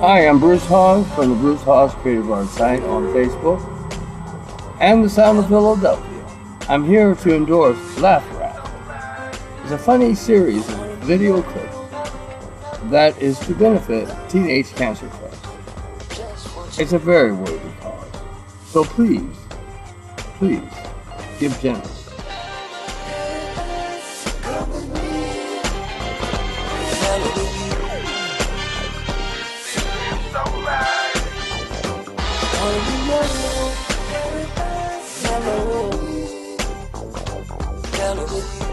Hi, I'm Bruce Hawes from the Bruce Hawes Creative Arts site on Facebook and the Sound of Philadelphia. I'm here to endorse LAFF RAFT. It's a funny series of video clips that is to benefit Teenage Cancer Trust. It's a very worthy cause, so please give generously. Hello.